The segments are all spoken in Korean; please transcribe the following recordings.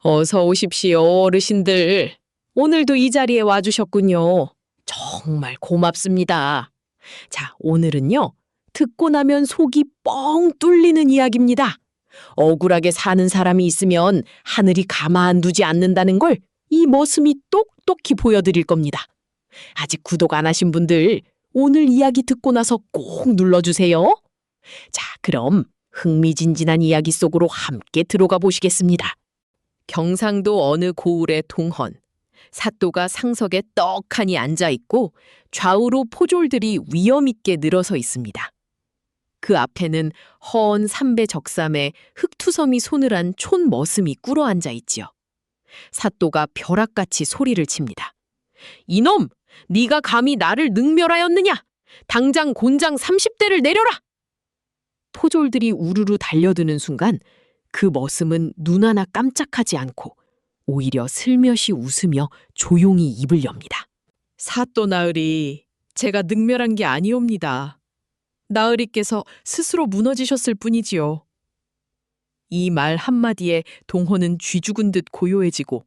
어서 오십시오, 어르신들. 오늘도 이 자리에 와주셨군요. 정말 고맙습니다. 자, 오늘은요, 듣고 나면 속이 뻥 뚫리는 이야기입니다. 억울하게 사는 사람이 있으면 하늘이 가만두지 않는다는 걸 이 머슴이 똑똑히 보여드릴 겁니다. 아직 구독 안 하신 분들, 오늘 이야기 듣고 나서 꼭 눌러주세요. 자, 그럼 흥미진진한 이야기 속으로 함께 들어가 보시겠습니다. 경상도 어느 고을의 동헌, 사또가 상석에 떡하니 앉아있고 좌우로 포졸들이 위엄있게 늘어서 있습니다. 그 앞에는 허언 삼배 적삼에 흙투섬이 손을한 촌 머슴이 꿇어 앉아있지요. 사또가 벼락같이 소리를 칩니다. 이놈! 네가 감히 나를 능멸하였느냐? 당장 곤장 30대를 내려라! 포졸들이 우르르 달려드는 순간 그 머슴은 눈 하나 깜짝하지 않고 오히려 슬며시 웃으며 조용히 입을 엽니다. 사또 나으리, 제가 능멸한 게 아니옵니다. 나으리께서 스스로 무너지셨을 뿐이지요. 이 말 한마디에 동헌은 쥐 죽은 듯 고요해지고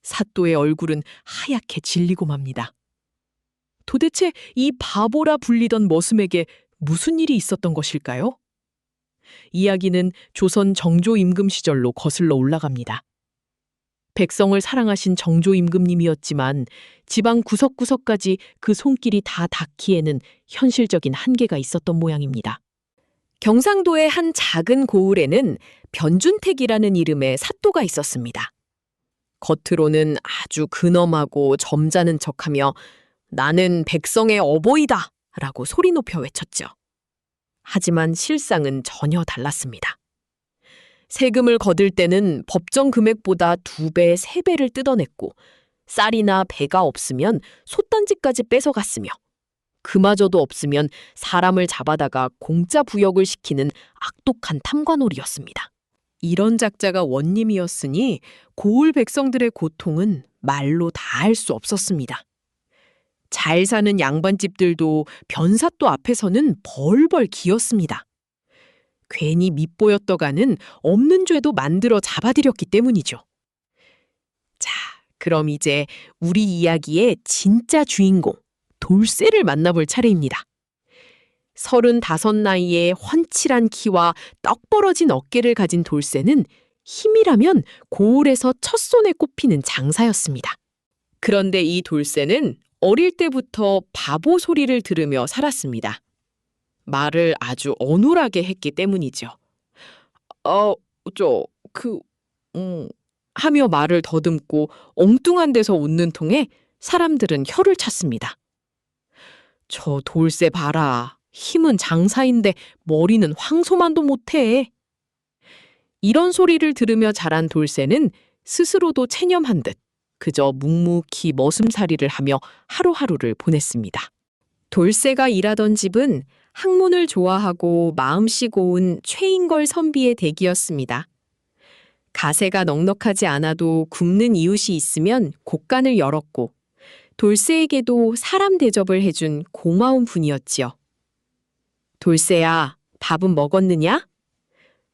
사또의 얼굴은 하얗게 질리고 맙니다. 도대체 이 바보라 불리던 머슴에게 무슨 일이 있었던 것일까요? 이야기는 조선 정조 임금 시절로 거슬러 올라갑니다. 백성을 사랑하신 정조 임금님이었지만 지방 구석구석까지 그 손길이 다 닿기에는 현실적인 한계가 있었던 모양입니다. 경상도의 한 작은 고을에는 변준택이라는 이름의 사또가 있었습니다. 겉으로는 아주 근엄하고 점잖은 척하며 나는 백성의 어버이다 라고 소리 높여 외쳤죠. 하지만 실상은 전혀 달랐습니다. 세금을 거둘 때는 법정 금액보다 2배, 3배를 뜯어냈고 쌀이나 배가 없으면 솥단지까지 뺏어갔으며 그마저도 없으면 사람을 잡아다가 공짜 부역을 시키는 악독한 탐관오리였습니다. 이런 작자가 원님이었으니 고을 백성들의 고통은 말로 다 할 수 없었습니다. 잘 사는 양반집들도 변사또 앞에서는 벌벌 기었습니다. 괜히 밉보였더가는 없는 죄도 만들어 잡아들였기 때문이죠. 자, 그럼 이제 우리 이야기의 진짜 주인공, 돌쇠를 만나볼 차례입니다. 35 나이에 훤칠한 키와 떡 벌어진 어깨를 가진 돌쇠는 힘이라면 고을에서 첫손에 꼽히는 장사였습니다. 그런데 이 돌쇠는 어릴 때부터 바보 소리를 들으며 살았습니다. 말을 아주 어눌하게 했기 때문이죠. 하며 말을 더듬고 엉뚱한 데서 웃는 통에 사람들은 혀를 찼습니다. 저 돌쇠 봐라. 힘은 장사인데 머리는 황소만도 못해. 이런 소리를 들으며 자란 돌쇠는 스스로도 체념한 듯 그저 묵묵히 머슴살이를 하며 하루하루를 보냈습니다. 돌쇠가 일하던 집은 학문을 좋아하고 마음씨 고운 최인걸 선비의 댁이었습니다. 가세가 넉넉하지 않아도 굶는 이웃이 있으면 곳간을 열었고 돌쇠에게도 사람 대접을 해준 고마운 분이었지요. 돌쇠야, 밥은 먹었느냐?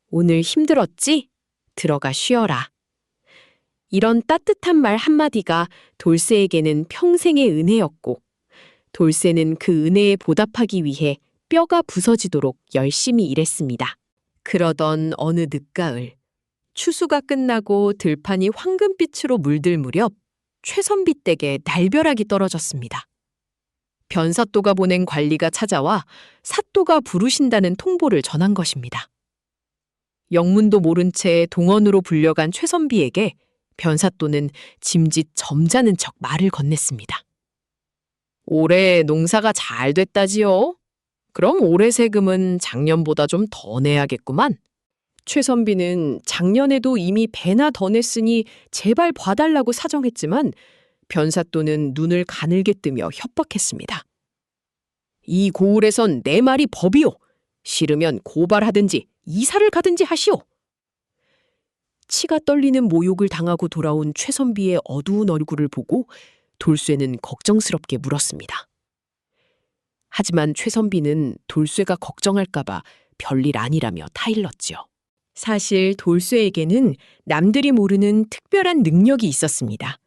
오늘 힘들었지? 들어가 쉬어라. 이런 따뜻한 말 한마디가 돌쇠에게는 평생의 은혜였고 돌쇠는 그 은혜에 보답하기 위해 뼈가 부서지도록 열심히 일했습니다. 그러던 어느 늦가을, 추수가 끝나고 들판이 황금빛으로 물들 무렵 최선비 댁에 날벼락이 떨어졌습니다. 변사또가 보낸 관리가 찾아와 사또가 부르신다는 통보를 전한 것입니다. 영문도 모른 채 동원으로 불려간 최선비에게 변사또는 짐짓 점잖은 척 말을 건넸습니다. 올해 농사가 잘 됐다지요? 그럼 올해 세금은 작년보다 좀 더 내야겠구만. 최선비는 작년에도 이미 배나 더 냈으니 제발 봐달라고 사정했지만 변사또는 눈을 가늘게 뜨며 협박했습니다. 이 고을에선 내 말이 법이오. 싫으면 고발하든지 이사를 가든지 하시오. 치가 떨리는 모욕을 당하고 돌아온 최선비의 어두운 얼굴을 보고 돌쇠는 걱정스럽게 물었습니다. 하지만 최선비는 돌쇠가 걱정할까봐 별일 아니라며 타일렀지요. 사실 돌쇠에게는 남들이 모르는 특별한 능력이 있었습니다.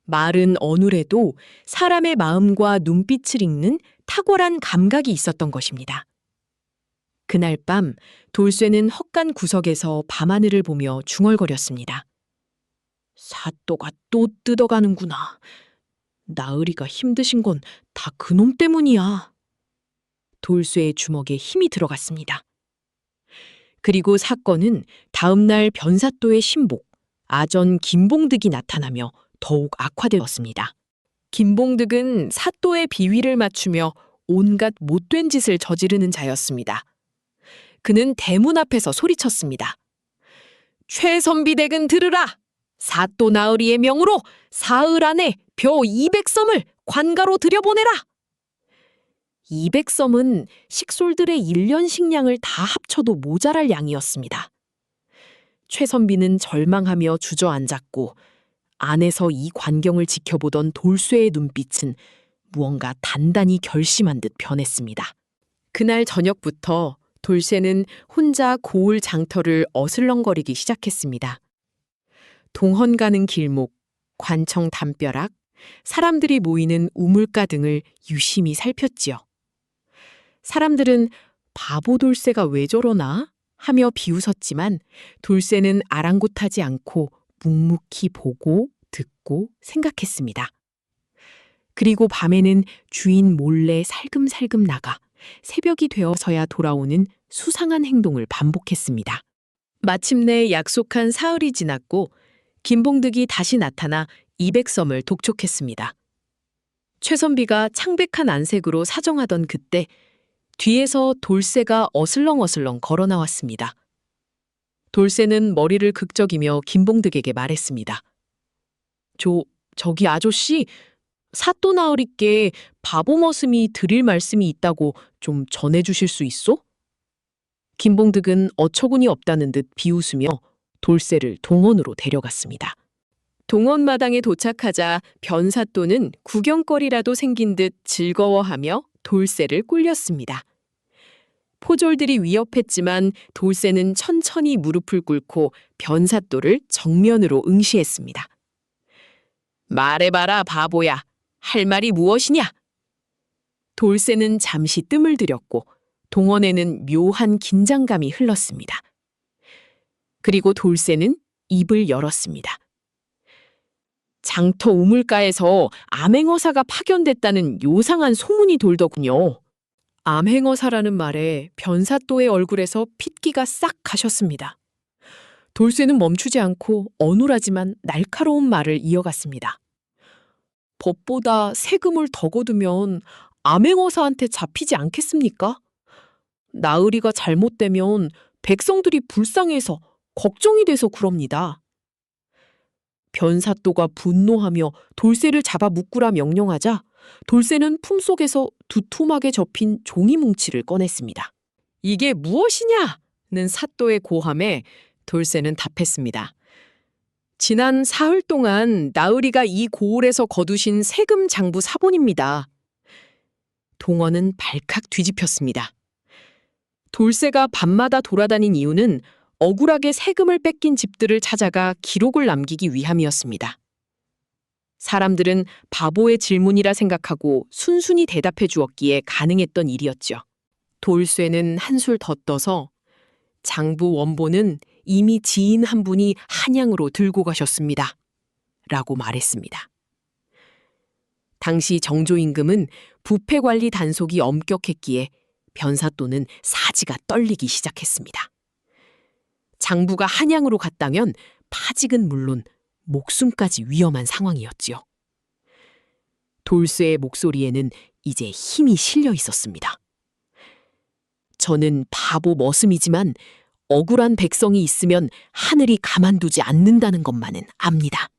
말은 어눌해도 사람의 마음과 눈빛을 읽는 탁월한 감각이 있었던 것입니다. 그날 밤 돌쇠는 헛간 구석에서 밤하늘을 보며 중얼거렸습니다. 사또가 또 뜯어가는구나. 나으리가 힘드신 건 다 그놈 때문이야. 돌쇠의 주먹에 힘이 들어갔습니다. 그리고 사건은 다음날 변사또의 신복, 아전 김봉득이 나타나며 더욱 악화되었습니다. 김봉득은 사또의 비위를 맞추며 온갖 못된 짓을 저지르는 자였습니다. 그는 대문 앞에서 소리쳤습니다. 최선비댁은 들으라! 사또 나으리의 명으로 사흘 안에 벼 200섬을 관가로 들여보내라! 200섬은 식솔들의 1년 식량을 다 합쳐도 모자랄 양이었습니다. 최선비는 절망하며 주저앉았고 안에서 이 광경을 지켜보던 돌쇠의 눈빛은 무언가 단단히 결심한 듯 변했습니다. 그날 저녁부터 돌쇠는 혼자 고을 장터를 어슬렁거리기 시작했습니다. 동헌 가는 길목, 관청 담벼락, 사람들이 모이는 우물가 등을 유심히 살폈지요. 사람들은 바보 돌쇠가 왜 저러나 하며 비웃었지만 돌쇠는 아랑곳하지 않고 묵묵히 보고 듣고 생각했습니다. 그리고 밤에는 주인 몰래 살금살금 나가 새벽이 되어서야 돌아오는 수상한 행동을 반복했습니다. 마침내 약속한 사흘이 지났고 김봉득이 다시 나타나 200섬을 독촉했습니다. 최선비가 창백한 안색으로 사정하던 그때 뒤에서 돌쇠가 어슬렁어슬렁 걸어 나왔습니다. 돌쇠는 머리를 극적이며 김봉득에게 말했습니다. 저기 아저씨, 사또 나으리께 바보 머슴이 드릴 말씀이 있다고 좀 전해주실 수 있어? 김봉득은 어처구니 없다는 듯 비웃으며 돌쇠를 동원으로 데려갔습니다. 동원마당에 도착하자 변사또는 구경거리라도 생긴 듯 즐거워하며 돌쇠를 꿀렸습니다. 포졸들이 위협했지만 돌쇠는 천천히 무릎을 꿇고 변사또를 정면으로 응시했습니다. 말해봐라, 바보야. 할 말이 무엇이냐? 돌쇠는 잠시 뜸을 들였고 동원에는 묘한 긴장감이 흘렀습니다. 그리고 돌쇠는 입을 열었습니다. 장터 우물가에서 암행어사가 파견됐다는 요상한 소문이 돌더군요. 암행어사라는 말에 변사또의 얼굴에서 핏기가 싹 가셨습니다. 돌쇠는 멈추지 않고 어눌하지만 날카로운 말을 이어갔습니다. 법보다 세금을 더 거두면 암행어사한테 잡히지 않겠습니까? 나으리가 잘못되면 백성들이 불쌍해서 걱정이 돼서 그럽니다. 변사또가 분노하며 돌쇠를 잡아 묶으라 명령하자 돌쇠는 품속에서 두툼하게 접힌 종이 뭉치를 꺼냈습니다. 이게 무엇이냐는 사또의 고함에 돌쇠는 답했습니다. 지난 사흘 동안 나으리가 이 고을에서 거두신 세금 장부 사본입니다. 동원은 발칵 뒤집혔습니다. 돌쇠가 밤마다 돌아다닌 이유는 억울하게 세금을 뺏긴 집들을 찾아가 기록을 남기기 위함이었습니다. 사람들은 바보의 질문이라 생각하고 순순히 대답해 주었기에 가능했던 일이었죠. 돌쇠는 한술 더 떠서 장부 원본은 이미 지인 한 분이 한양으로 들고 가셨습니다. 라고 말했습니다. 당시 정조임금은 부패관리 단속이 엄격했기에 변사또는 사지가 떨리기 시작했습니다. 장부가 한양으로 갔다면 파직은 물론 목숨까지 위험한 상황이었지요. 돌쇠의 목소리에는 이제 힘이 실려 있었습니다. 저는 바보 머슴이지만 억울한 백성이 있으면 하늘이 가만두지 않는다는 것만은 압니다.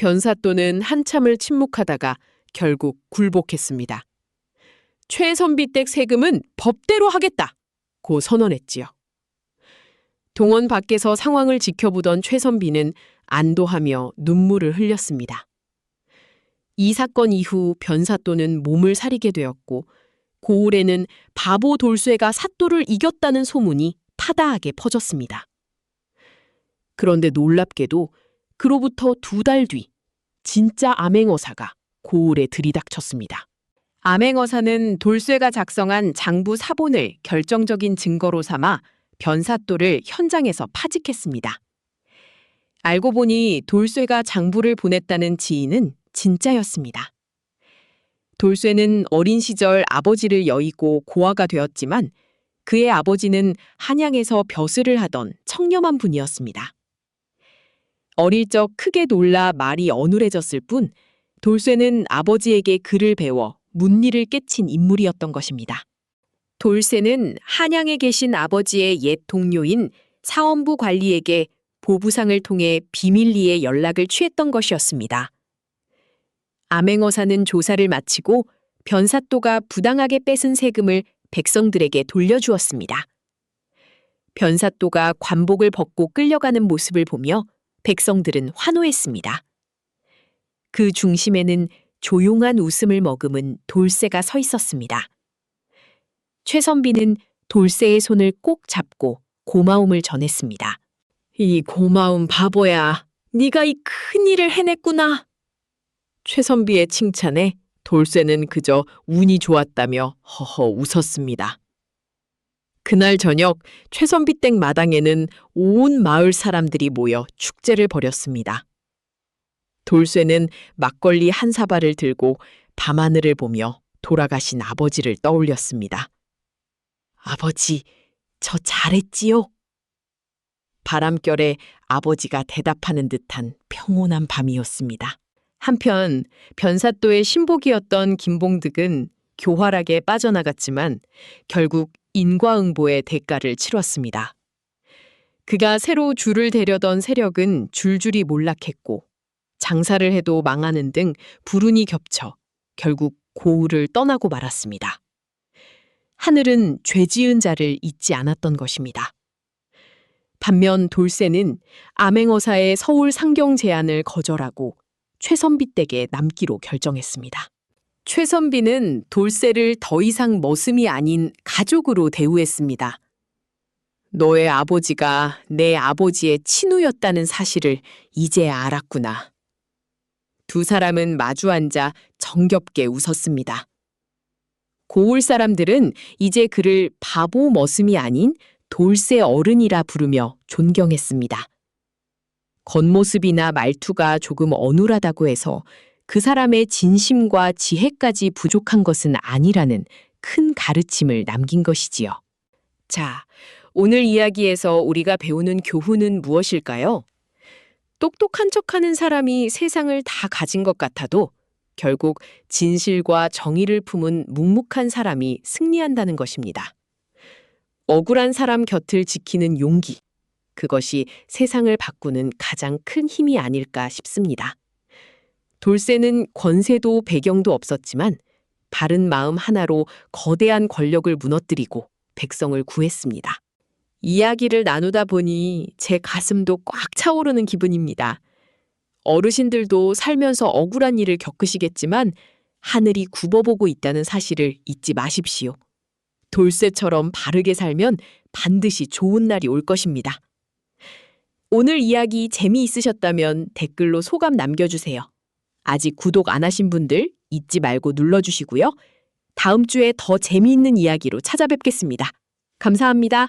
변사또는 한참을 침묵하다가 결국 굴복했습니다. 최선비댁 세금은 법대로 하겠다! 고 선언했지요. 동원 밖에서 상황을 지켜보던 최선비는 안도하며 눈물을 흘렸습니다. 이 사건 이후 변사또는 몸을 사리게 되었고 고을에는 바보 돌쇠가 사또를 이겼다는 소문이 타다하게 퍼졌습니다. 그런데 놀랍게도 그로부터 2달 뒤 진짜 암행어사가 고을에 들이닥쳤습니다. 암행어사는 돌쇠가 작성한 장부 사본을 결정적인 증거로 삼아 변사또를 현장에서 파직했습니다. 알고 보니 돌쇠가 장부를 보냈다는 지인은 진짜였습니다. 돌쇠는 어린 시절 아버지를 여의고 고아가 되었지만 그의 아버지는 한양에서 벼슬을 하던 청렴한 분이었습니다. 어릴 적 크게 놀라 말이 어눌해졌을 뿐 돌쇠는 아버지에게 글을 배워 문리를 깨친 인물이었던 것입니다. 돌쇠는 한양에 계신 아버지의 옛 동료인 사원부 관리에게 보부상을 통해 비밀리에 연락을 취했던 것이었습니다. 암행어사는 조사를 마치고 변사또가 부당하게 뺏은 세금을 백성들에게 돌려주었습니다. 변사또가 관복을 벗고 끌려가는 모습을 보며 백성들은 환호했습니다. 그 중심에는 조용한 웃음을 머금은 돌쇠가 서 있었습니다. 최선비는 돌쇠의 손을 꼭 잡고 고마움을 전했습니다. 이 고마운 바보야, 네가 이 큰일을 해냈구나. 최선비의 칭찬에 돌쇠는 그저 운이 좋았다며 허허 웃었습니다. 그날 저녁 최선비 댁 마당에는 온 마을 사람들이 모여 축제를 벌였습니다. 돌쇠는 막걸리 한 사발을 들고 밤하늘을 보며 돌아가신 아버지를 떠올렸습니다. 아버지, 저 잘했지요? 바람결에 아버지가 대답하는 듯한 평온한 밤이었습니다. 한편 변사또의 신복이었던 김봉득은 교활하게 빠져나갔지만 결국 인과응보의 대가를 치렀습니다. 그가 새로 줄을 대려던 세력은 줄줄이 몰락했고 장사를 해도 망하는 등 불운이 겹쳐 결국 고을을 떠나고 말았습니다. 하늘은 죄 지은 자를 잊지 않았던 것입니다. 반면 돌쇠는 암행어사의 서울 상경 제안을 거절하고 최선비 댁에 남기로 결정했습니다. 최선비는 돌쇠를 더 이상 머슴이 아닌 가족으로 대우했습니다. 너의 아버지가 내 아버지의 친우였다는 사실을 이제야 알았구나. 두 사람은 마주 앉아 정겹게 웃었습니다. 고을 사람들은 이제 그를 바보 머슴이 아닌 돌쇠 어른이라 부르며 존경했습니다. 겉모습이나 말투가 조금 어눌하다고 해서 그 사람의 진심과 지혜까지 부족한 것은 아니라는 큰 가르침을 남긴 것이지요. 자, 오늘 이야기에서 우리가 배우는 교훈은 무엇일까요? 똑똑한 척하는 사람이 세상을 다 가진 것 같아도 결국 진실과 정의를 품은 묵묵한 사람이 승리한다는 것입니다. 억울한 사람 곁을 지키는 용기, 그것이 세상을 바꾸는 가장 큰 힘이 아닐까 싶습니다. 돌쇠는 권세도 배경도 없었지만 바른 마음 하나로 거대한 권력을 무너뜨리고 백성을 구했습니다. 이야기를 나누다 보니 제 가슴도 꽉 차오르는 기분입니다. 어르신들도 살면서 억울한 일을 겪으시겠지만 하늘이 굽어보고 있다는 사실을 잊지 마십시오. 돌쇠처럼 바르게 살면 반드시 좋은 날이 올 것입니다. 오늘 이야기 재미있으셨다면 댓글로 소감 남겨주세요. 아직 구독 안 하신 분들 잊지 말고 눌러주시고요. 다음 주에 더 재미있는 이야기로 찾아뵙겠습니다. 감사합니다.